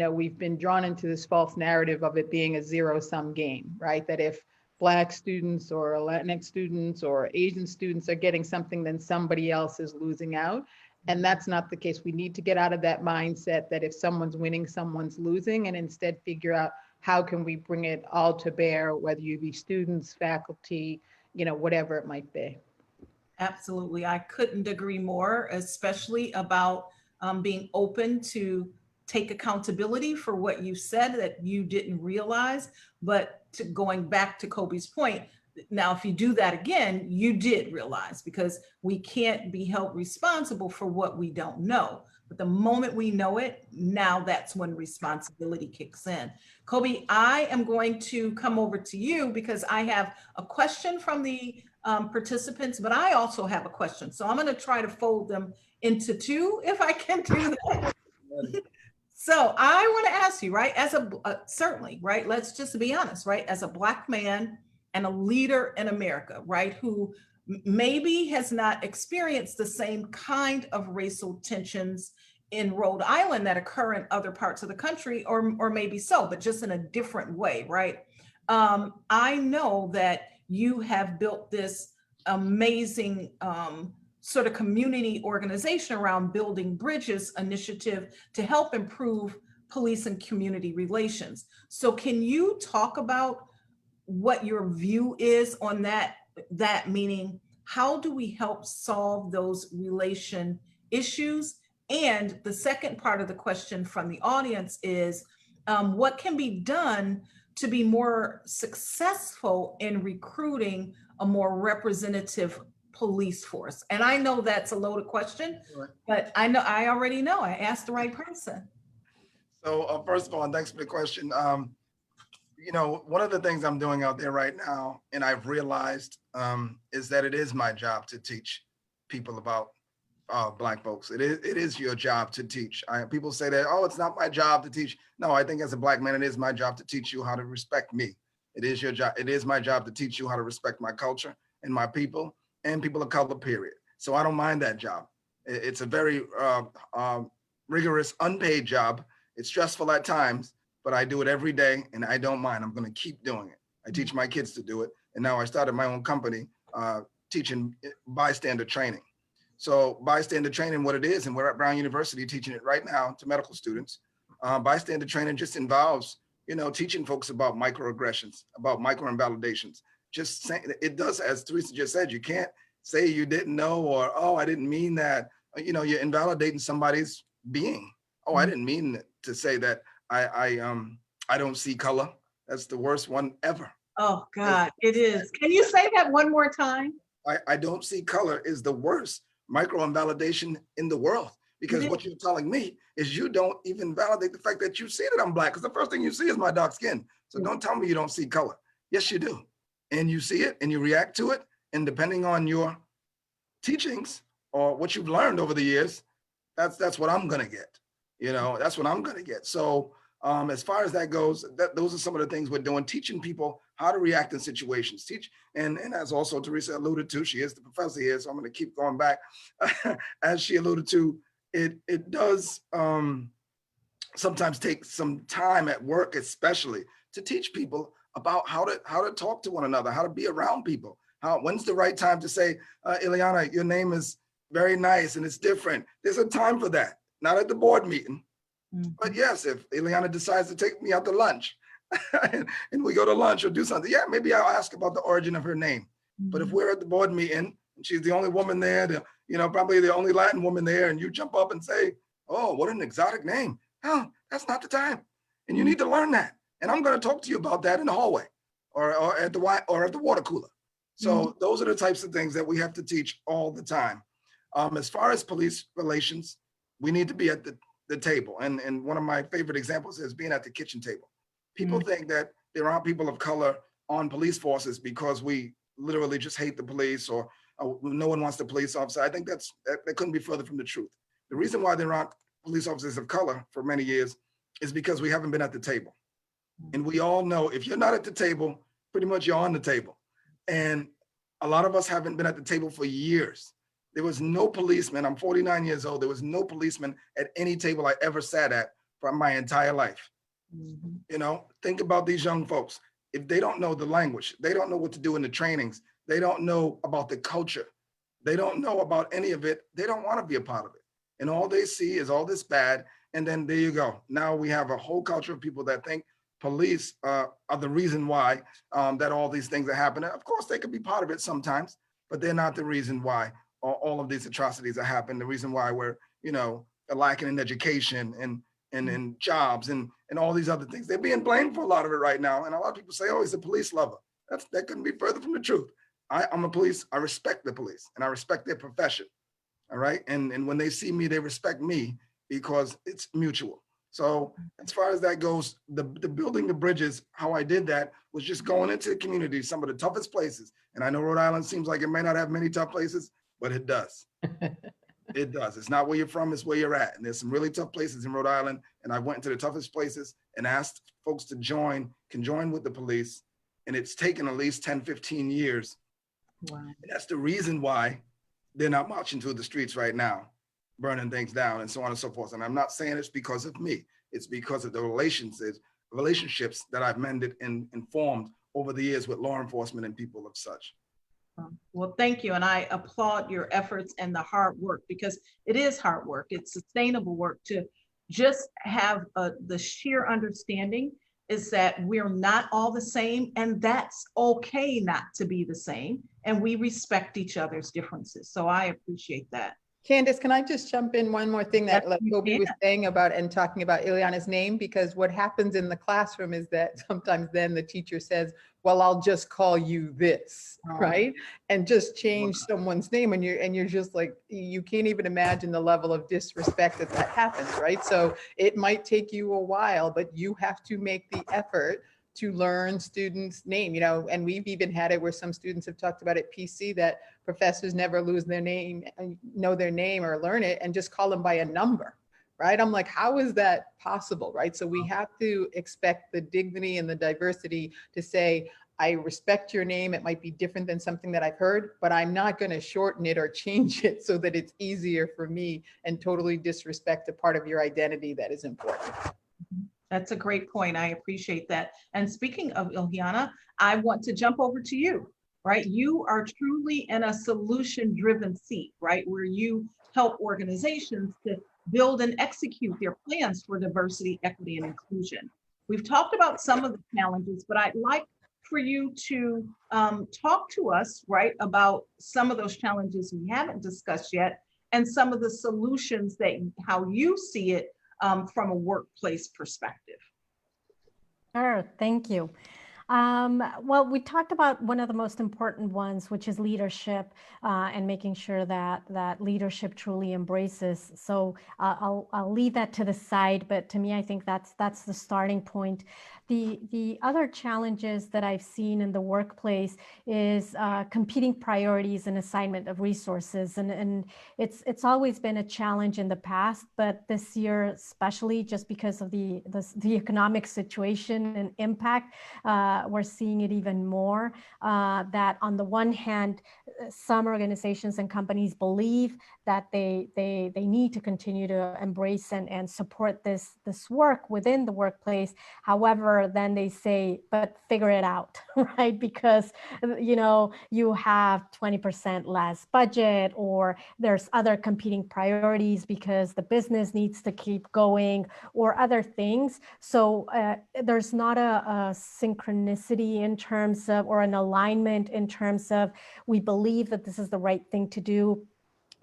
we've been drawn into this false narrative of it being a zero-sum game, right? That if Black students or Latinx students or Asian students are getting something, then somebody else is losing out. And that's not the case. We need to get out of that mindset that if someone's winning, someone's losing, and instead figure out how can we bring it all to bear, whether you be students, faculty, whatever it might be. Absolutely. I couldn't agree more, especially about being open to take accountability for what you said that you didn't realize. But going back to Kobi's point, now, if you do that again, you did realize, because we can't be held responsible for what we don't know. But the moment we know it, now that's when responsibility kicks in. Kobi, I am going to come over to you because I have a question from the participants, but I also have a question. So I'm going to try to fold them into two, if I can do that. So I want to ask you, right, as certainly, right, let's just be honest, right, as a Black man and a leader in America, right, who maybe has not experienced the same kind of racial tensions in Rhode Island that occur in other parts of the country, or maybe so, but just in a different way, right? I know that you have built this amazing sort of community organization around Building Bridges initiative to help improve police and community relations. So can you talk about what your view is on that meaning, how do we help solve those relation issues? And the second part of the question from the audience is, what can be done to be more successful in recruiting a more representative police force? And I know that's a loaded question, but I already know I asked the right person. So first of all, and thanks for the question. One of the things I'm doing out there right now, and I've realized, is that it is my job to teach people about Black folks. It is your job to teach. People say that, oh, it's not my job to teach. No, I think as a Black man, it is my job to teach you how to respect me. It is your job. It is my job to teach you how to respect my culture and my people and people of color, period. So I don't mind that job. It's a very rigorous, unpaid job. It's stressful at times, but I do it every day and I don't mind. I'm going to keep doing it. I teach my kids to do it. And now I started my own company teaching bystander training. So bystander training, what it is, and we're at Brown University teaching it right now to medical students. Bystander training just involves, teaching folks about microaggressions, about micro-invalidations. Just saying, it does, as Theresa just said, you can't say you didn't know or, oh, I didn't mean that. you're invalidating somebody's being. Oh, I didn't mean to say that I don't see color. That's the worst one ever. Oh, God, it is. Can you say that one more time? I don't see color is the worst micro invalidation in the world, because what you're telling me is you don't even validate the fact that you see that I'm Black, because the first thing you see is my dark skin. So don't tell me you don't see color. Yes, you do. And you see it and you react to it. And depending on your teachings or what you've learned over the years, that's what I'm gonna get. That's what I'm gonna get. So as far as that goes, those are some of the things we're doing, teaching people how to react in situations. And as also Theresa alluded to, she is the professor here, so I'm going to keep going back. As she alluded to, it does sometimes take some time at work, especially, to teach people about how to talk to one another, how to be around people. When's the right time to say, Ilhiana, your name is very nice and it's different. There's a time for that, not at the board meeting. But yes, if Ilhiana decides to take me out to lunch and we go to lunch or do something, yeah, maybe I'll ask about the origin of her name. But if we're at the board meeting and she's the only woman there, probably the only Latin woman there, and you jump up and say, oh, what an exotic name. Oh, that's not the time. And you need to learn that. And I'm going to talk to you about that in the hallway or at the water cooler. So those are the types of things that we have to teach all the time. As far as police relations, we need to be at the table. And one of my favorite examples is being at the kitchen table. People think that there aren't people of color on police forces because we literally just hate the police or no one wants the police officer. I think that couldn't be further from the truth. The reason why there aren't police officers of color for many years is because we haven't been at the table. And we all know if you're not at the table, pretty much you're on the table. And a lot of us haven't been at the table for years. There was no policeman, I'm 49 years old, there was no policeman at any table I ever sat at for my entire life. Think about these young folks. If they don't know the language, they don't know what to do in the trainings, they don't know about the culture, they don't know about any of it, they don't want to be a part of it. And all they see is all this bad. And then there you go. Now we have a whole culture of people that think police are the reason why that all these things are happening. Of course, they could be part of it sometimes, but they're not the reason why all of these atrocities are happening. The reason why we're, lacking in education and in jobs and all these other things. They're being blamed for a lot of it right now. And a lot of people say, oh, he's a police lover. That couldn't be further from the truth. I'm a police, I respect the police and I respect their profession. All right. And when they see me, they respect me because it's mutual. So as far as that goes, the building the bridges, how I did that was just going into the community, some of the toughest places. And I know Rhode Island seems like it may not have many tough places, but it does. It does. It's not where you're from, it's where you're at. And there's some really tough places in Rhode Island. And I went into the toughest places and asked folks to join with the police. And it's taken at least 10, 15 years. Wow. And that's the reason why they're not marching through the streets right now, burning things down and so on and so forth. And I'm not saying it's because of me. It's because of the relationships that I've mended and formed over the years with law enforcement and people of such. Well, thank you. And I applaud your efforts and the hard work, because it is hard work. It's sustainable work to just have the sheer understanding is that we're not all the same, and that's okay not to be the same. And we respect each other's differences. So I appreciate that. Candace, can I just jump in one more thing that Kobi was saying about and talking about Ilhiana's name? Because what happens in the classroom is that sometimes then the teacher says, well, I'll just call you this, right? And just change someone's name, and you're just like, you can't even imagine the level of disrespect that happens, right? So it might take you a while, but you have to make the effort to learn students' name, and we've even had it where some students have talked about at PC that professors never lose their name, know their name or learn it and just call them by a number, right? I'm like, how is that possible, right? So we have to expect the dignity and the diversity to say, I respect your name. It might be different than something that I've heard, but I'm not going to shorten it or change it so that it's easier for me and totally disrespect a part of your identity that is important. That's a great point. I appreciate that. And speaking of Ilhiana, I want to jump over to you, right? You are truly in a solution-driven seat, right? Where you help organizations to build and execute their plans for diversity, equity, and inclusion. We've talked about some of the challenges, but I'd like for you to talk to us, right, about some of those challenges we haven't discussed yet, and some of the solutions that how you see it from a workplace perspective. Sure, thank you. Well, we talked about one of the most important ones, which is leadership, and making sure that leadership truly embraces. So I'll leave that to the side, but to me, I think that's the starting point. The other challenges that I've seen in the workplace is competing priorities and assignment of resources, and it's always been a challenge in the past, but this year, especially just because of the economic situation and impact. We're seeing it even more, that on the one hand, some organizations and companies believe that they need to continue to embrace and support this work within the workplace. However, then they say, but figure it out, right? Because, you know, you have 20% less budget, or there's other competing priorities because the business needs to keep going, or other things. So there's not a synchronicity in terms of, or an alignment in terms of, we believe that this is the right thing to do.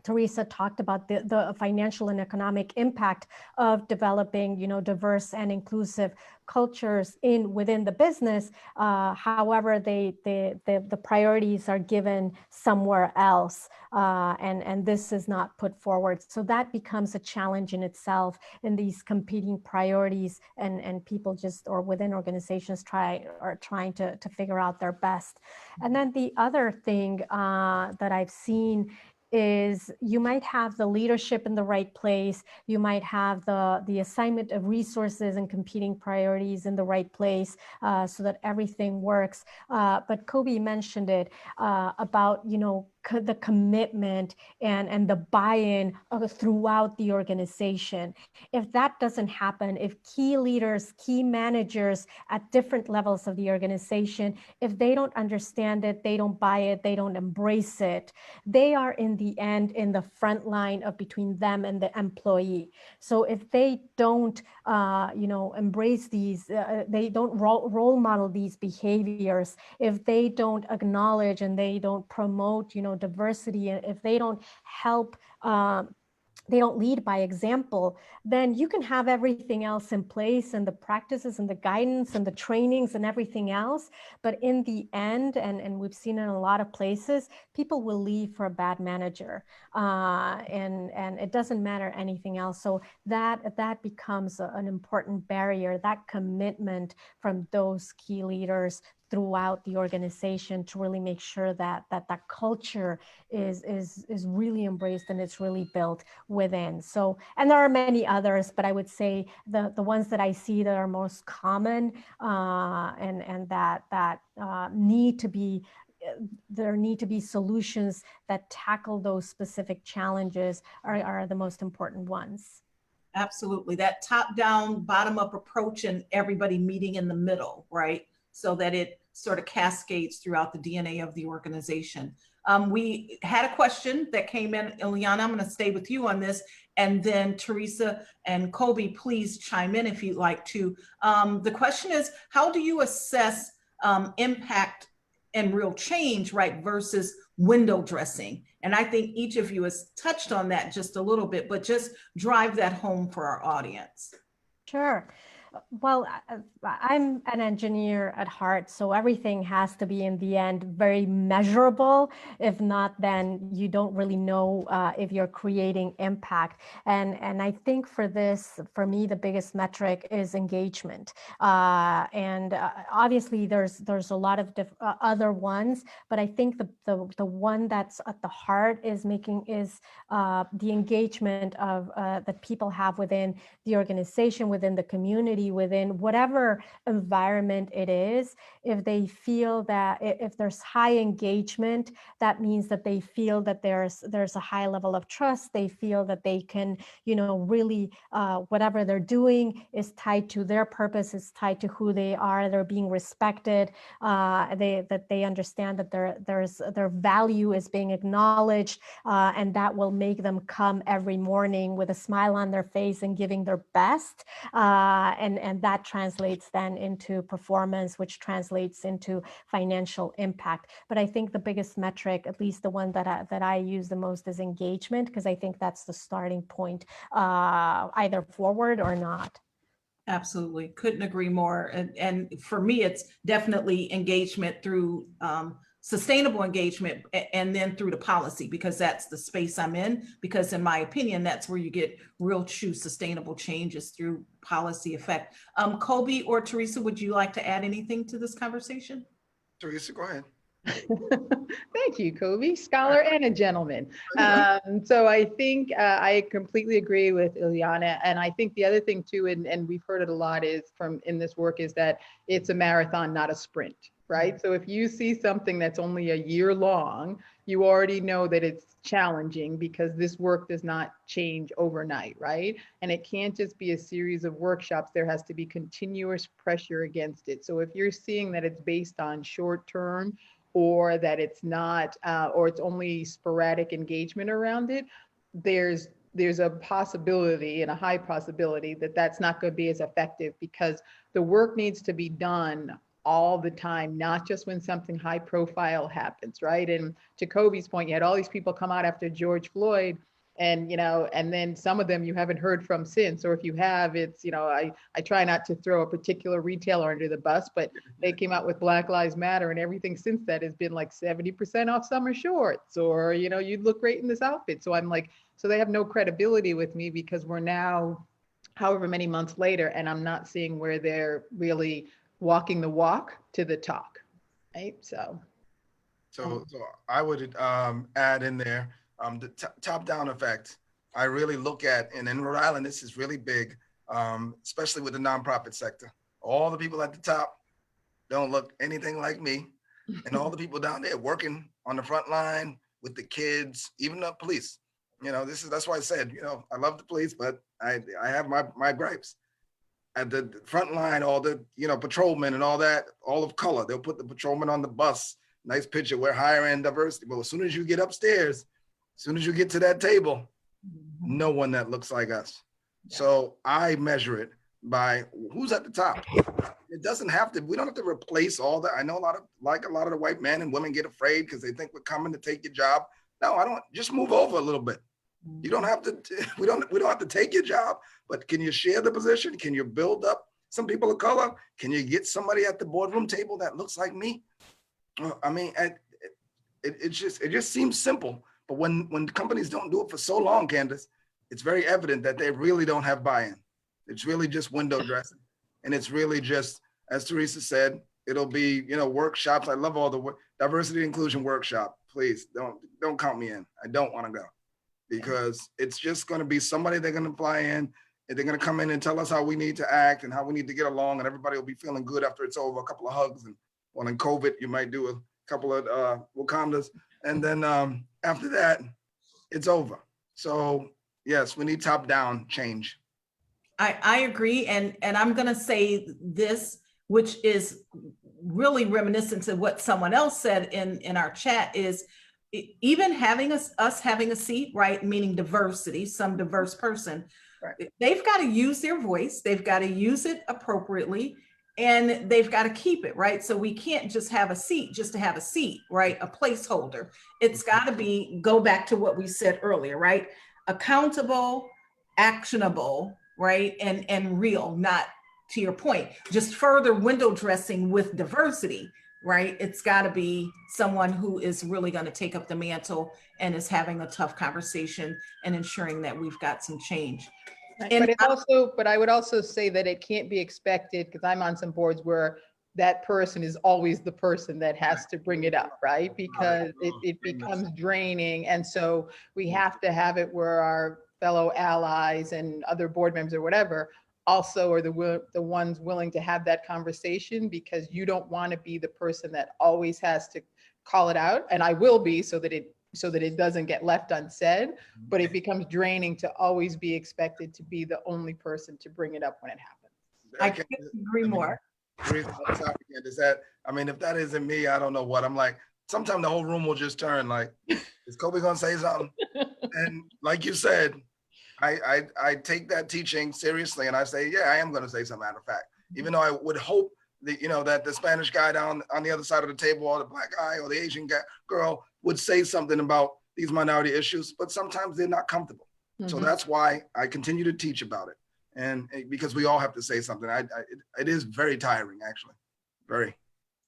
Theresa talked about the financial and economic impact of developing, you know, diverse and inclusive cultures within the business. However, the priorities are given somewhere else, and this is not put forward. So that becomes a challenge in itself in these competing priorities, and people just, or within organizations, are trying to figure out their best. And then the other thing that I've seen is you might have the leadership in the right place, you might have the assignment of resources and competing priorities in the right place, so that everything works. But Kobi mentioned it about, you know, the commitment and the buy-in throughout the organization. If that doesn't happen, if key leaders, key managers at different levels of the organization, if they don't understand it, they don't buy it, they don't embrace it, they are in the end in the front line of between them and the employee. So if they don't, you know, embrace these, they don't role model these behaviors, if they don't acknowledge and they don't promote, you know, diversity, if they don't help, they don't lead by example, then you can have everything else in place, and the practices and the guidance and the trainings and everything else. But in the end, and we've seen in a lot of places, people will leave for a bad manager, and it doesn't matter anything else. So that becomes an important barrier, that commitment from those key leaders throughout the organization to really make sure that that culture is really embraced and it's really built within. So, and there are many others, but I would say the ones that I see that are most common, and that need to be, there need to be solutions that tackle those specific challenges are the most important ones. Absolutely. That top-down, bottom-up approach, and everybody meeting in the middle, right? So that it sort of cascades throughout the DNA of the organization. We had a question that came in. Ilhiana, I'm going to stay with you on this. And then Theresa and Kobi, please chime in if you'd like to. The question is, how do you assess impact and real change, right, versus window dressing? And I think each of you has touched on that just a little bit, but just drive that home for our audience. Sure. Well, I'm an engineer at heart, so everything has to be in the end very measurable. If not, then you don't really know if you're creating impact. And I think for this, for me, the biggest metric is engagement. And obviously, there's a lot of other ones, but I think the one that's at the heart is the engagement of that people have within the organization, within the community, within whatever environment it is. If they feel that if there's high engagement, that means that they feel that there's a high level of trust. They feel that they can, you know, really whatever they're doing is tied to their purpose, is tied to who they are. They're being respected. That they understand that their value is being acknowledged, and that will make them come every morning with a smile on their face and giving their best. And and that translates then into performance, which translates into financial impact. But I think the biggest metric, at least the one that I use the most, is engagement, because I think that's the starting point, either forward or not. Absolutely. Couldn't agree more. And for me, it's definitely engagement through sustainable engagement, and then through the policy, because that's the space I'm in, because in my opinion, that's where you get real true sustainable changes through policy effect. Kobi or Theresa, would you like to add anything to this conversation? Theresa, go ahead. Thank you, Kobi, scholar and a gentleman. So I think I completely agree with Ilhiana. And I think the other thing too, and we've heard it a lot, is from in this work, is that it's a marathon, not a sprint, right? So if you see something that's only a year long, you already know that it's challenging, because this work does not change overnight, right? And it can't just be a series of workshops. There has to be continuous pressure against it. So if you're seeing that it's based on short term, or that it's not, or it's only sporadic engagement around it, there's a possibility, and a high possibility, that that's not going to be as effective, because the work needs to be done all the time, not just when something high profile happens, right? And to Kobi's point, you had all these people come out after George Floyd, and and then some of them you haven't heard from since, or if you have, it's I try not to throw a particular retailer under the bus, but they came out with Black Lives Matter, and everything since that has been like 70% off summer shorts, or you'd look great in this outfit. So I'm like, so they have no credibility with me, because we're now however many months later, and I'm not seeing where they're really walking the walk to the talk, right? So I would add in there the top-down effect. I really look at, and in Rhode Island, this is really big, especially with the nonprofit sector. All the people at the top don't look anything like me, and all the people down there working on the front line with the kids, even the police. That's why I said, I love the police, but I have my gripes. At the front line, all the patrolmen and all that, all of color. They'll put the patrolman on the bus. Nice picture. We're hiring diversity, but as soon as you get upstairs, as soon as you get to that table, no one that looks like us. So I measure it by who's at the top. It doesn't have to. We don't have to replace all that. I know a lot of the white men and women get afraid because they think we're coming to take your job. No, I don't. Just move over a little bit. You don't have to. We don't have to take your job. But can you share the position? Can you build up some people of color? Can you get somebody at the boardroom table that looks like me? I mean, it just seems simple. But when companies don't do it for so long, Candace, it's very evident that they really don't have buy-in. It's really just window dressing. And it's really just, as Theresa said, it'll be, workshops. I love all the diversity inclusion workshop. Please don't count me in. I don't want to go, because it's just going to be somebody they're going to fly in, and they're going to come in and tell us how we need to act and how we need to get along, and everybody will be feeling good after it's over. A couple of hugs, and well, in COVID, you might do a couple of Wakandas, and then after that, it's over. So yes, we need top-down change. I agree, and I'm going to say this, which is really reminiscent of what someone else said in our chat, is even having us having a seat, right? Meaning diversity, some diverse person, right. They've got to use their voice. They've got to use it appropriately, and they've got to keep it, right? So we can't just have a seat just to have a seat, right? A placeholder. It's got to go back to what we said earlier, right? Accountable, actionable, right? And real, not, to your point, just further window dressing with diversity, right? It's got to be someone who is really going to take up the mantle and is having a tough conversation and ensuring that we've got some change. Right. But I would also say that it can't be expected, because I'm on some boards where that person is always the person that has to bring it up, right? Because it becomes draining. And so we have to have it where our fellow allies and other board members or whatever also are the ones willing to have that conversation, because you don't want to be the person that always has to call it out. And I will be, so that it doesn't get left unsaid, but it becomes draining to always be expected to be the only person to bring it up when it happens. I can't agree more. Is that, if that isn't me, I don't know what. I'm like, sometimes the whole room will just turn like, is Kobi gonna say something? And like you said, I take that teaching seriously, and I say, yeah, I am going to say some matter of fact, even though I would hope that, that the Spanish guy down on the other side of the table, or the black guy or the Asian girl would say something about these minority issues, but sometimes they're not comfortable. So that's why I continue to teach about it. And because we all have to say something. It is very tiring, actually, very.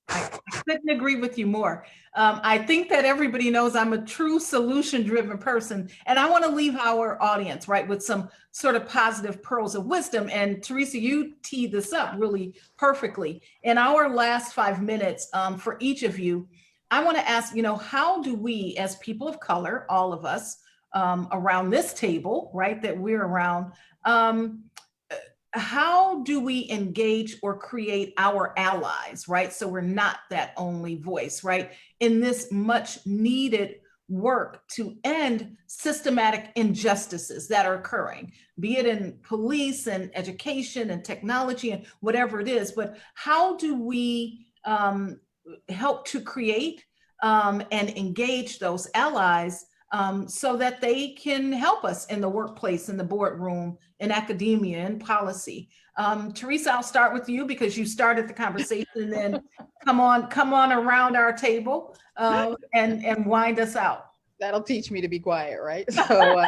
I couldn't agree with you more. I think that everybody knows I'm a true solution-driven person, and I want to leave our audience, right, with some sort of positive pearls of wisdom. And Theresa, you teed this up really perfectly. In our last 5 minutes, for each of you, I want to ask, how do we, as people of color, all of us around this table, right, that we're around, how do we engage or create our allies, right? So we're not that only voice, right? In this much needed work to end systematic injustices that are occurring, be it in police and education and technology and whatever it is, but how do we help to create and engage those allies so that they can help us in the workplace, in the boardroom, in academia, and policy. Theresa, I'll start with you because you started the conversation, and then come on around our table and wind us out. That'll teach me to be quiet, right? So,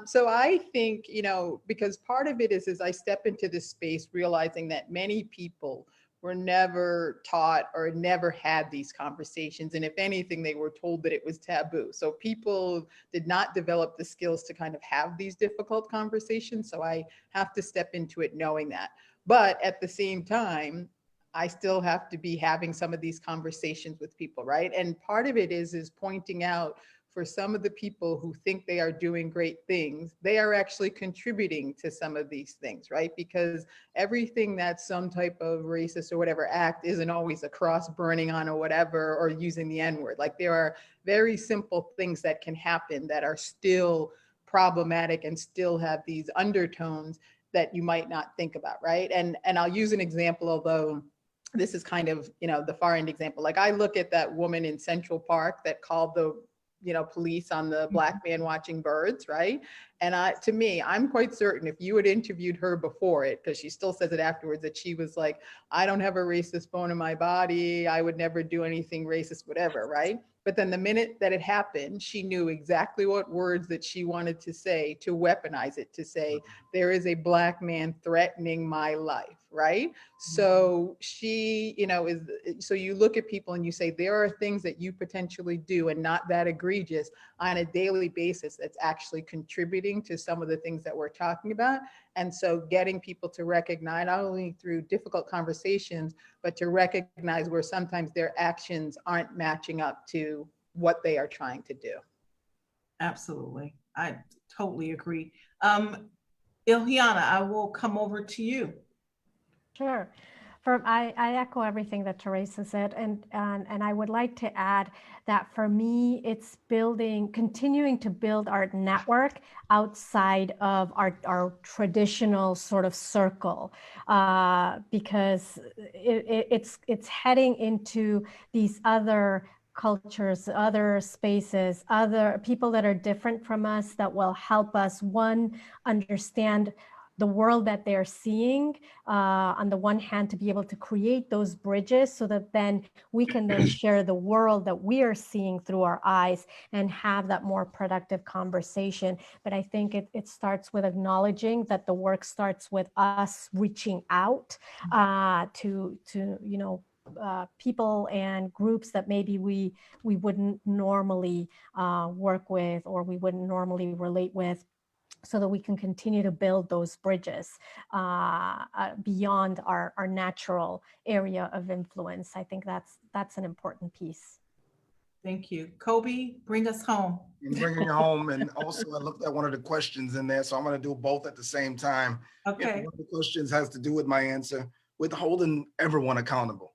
so I think, because part of it is I step into this space realizing that many people were never taught or never had these conversations. And if anything, they were told that it was taboo. So people did not develop the skills to kind of have these difficult conversations. So I have to step into it knowing that. But at the same time, I still have to be having some of these conversations with people, right? And part of it is pointing out for some of the people who think they are doing great things, they are actually contributing to some of these things, right? Because everything that's some type of racist or whatever act isn't always a cross burning on or whatever, or using the N-word. Like there are very simple things that can happen that are still problematic and still have these undertones that you might not think about, right? And I'll use an example, although this is kind of, the far end example. Like I look at that woman in Central Park that called the police on the black man watching birds, right? And to me, I'm quite certain if you had interviewed her before it, because she still says it afterwards, that she was like, I don't have a racist bone in my body. I would never do anything racist, whatever, right? But then the minute that it happened, she knew exactly what words that she wanted to say to weaponize it, to say, there is a black man threatening my life, right? So she, so you look at people and you say, there are things that you potentially do and not that egregious on a daily basis that's actually contributing to some of the things that we're talking about. And so getting people to recognize, not only through difficult conversations, but to recognize where sometimes their actions aren't matching up to what they are trying to do. Absolutely. I totally agree. Ilhiana, I will come over to you. Sure. I echo everything that Theresa said, and I would like to add that for me, it's continuing to build our network outside of our traditional sort of circle, because it's heading into these other cultures, other spaces, other people that are different from us that will help us, one, understand the world that they're seeing, on the one hand, to be able to create those bridges so that then we can then share the world that we are seeing through our eyes and have that more productive conversation. But I think it starts with acknowledging that the work starts with us reaching out to people and groups that maybe we wouldn't normally work with, or we wouldn't normally relate with, so that we can continue to build those bridges beyond our natural area of influence. I think that's an important piece. Thank you. Kobi, bring us home. And bringing you home. And also I looked at one of the questions in there, so I'm going to do both at the same time. Okay. One of the questions has to do with my answer, with holding everyone accountable.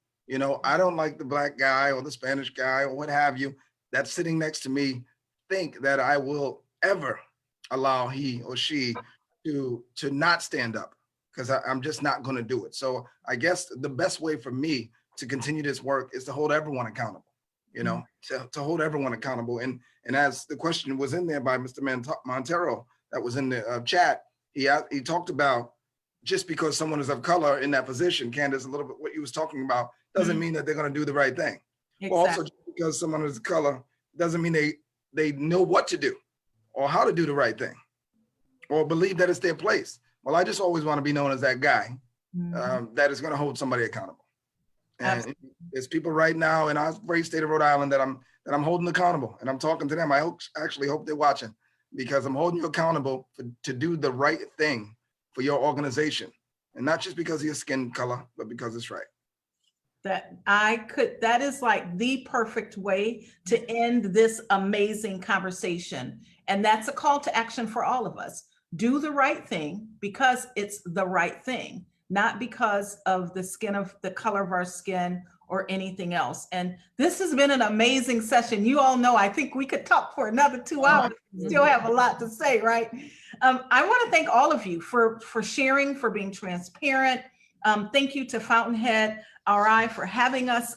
I don't like the black guy or the Spanish guy or what have you that's sitting next to me think that I will ever allow he or she to not stand up, because I'm just not going to do it. So I guess the best way for me to continue this work is to hold everyone accountable, to hold everyone accountable. And as the question was in there by Mr. Montero, that was in the chat, he talked about just because someone is of color in that position, Candace, a little bit what you was talking about, doesn't mean that they're going to do the right thing. Exactly. Well, also, just because someone is of color doesn't mean they know what to do or how to do the right thing or believe that it's their place. Well, I just always want to be known as that guy that is going to hold somebody accountable. And there's people right now in our great state of Rhode Island that I'm holding accountable, and I'm talking to them. I actually hope they're watching, because I'm holding you accountable to do the right thing for your organization, and not just because of your skin color, but because it's right. That is like the perfect way to end this amazing conversation. And that's a call to action for all of us. Do the right thing because it's the right thing, not because of the color of our skin or anything else. And this has been an amazing session. You all know, I think we could talk for another 2 hours. Still have a lot to say, right? I want to thank all of you for sharing, for being transparent. Thank you to FountainHead RI for having us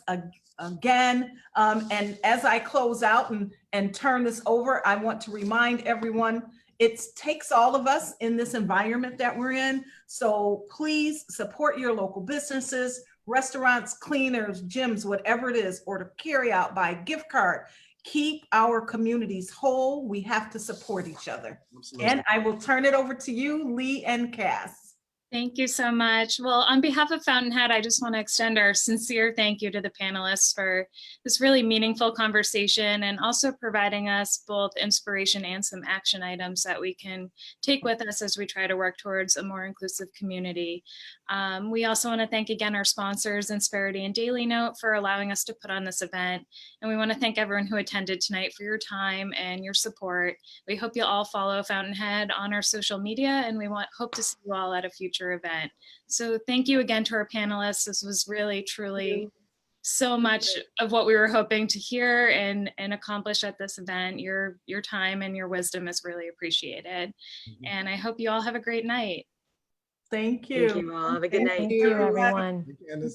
again. And as I close out and turn this over, I want to remind everyone, it takes all of us in this environment that we're in. So please support your local businesses, restaurants, cleaners, gyms, whatever it is, or to carry out, buy a gift card. Keep our communities whole. We have to support each other. Absolutely. And I will turn it over to you, Lee and Cass. Thank you so much. Well, on behalf of FountainHead, I just want to extend our sincere thank you to the panelists for this really meaningful conversation, and also providing us both inspiration and some action items that we can take with us as we try to work towards a more inclusive community. We also want to thank again our sponsors, Insperity and Daily Note, for allowing us to put on this event. And we want to thank everyone who attended tonight for your time and your support. We hope you'll all follow FountainHead on our social media, and we hope to see you all at a future event. So thank you again to our panelists. This was really, truly so much of what we were hoping to hear and accomplish at this event. Your time and your wisdom is really appreciated. And I hope you all have a great night. Thank you. Thank you all. Have a good night. Thank you, everyone. Thank you, Candace.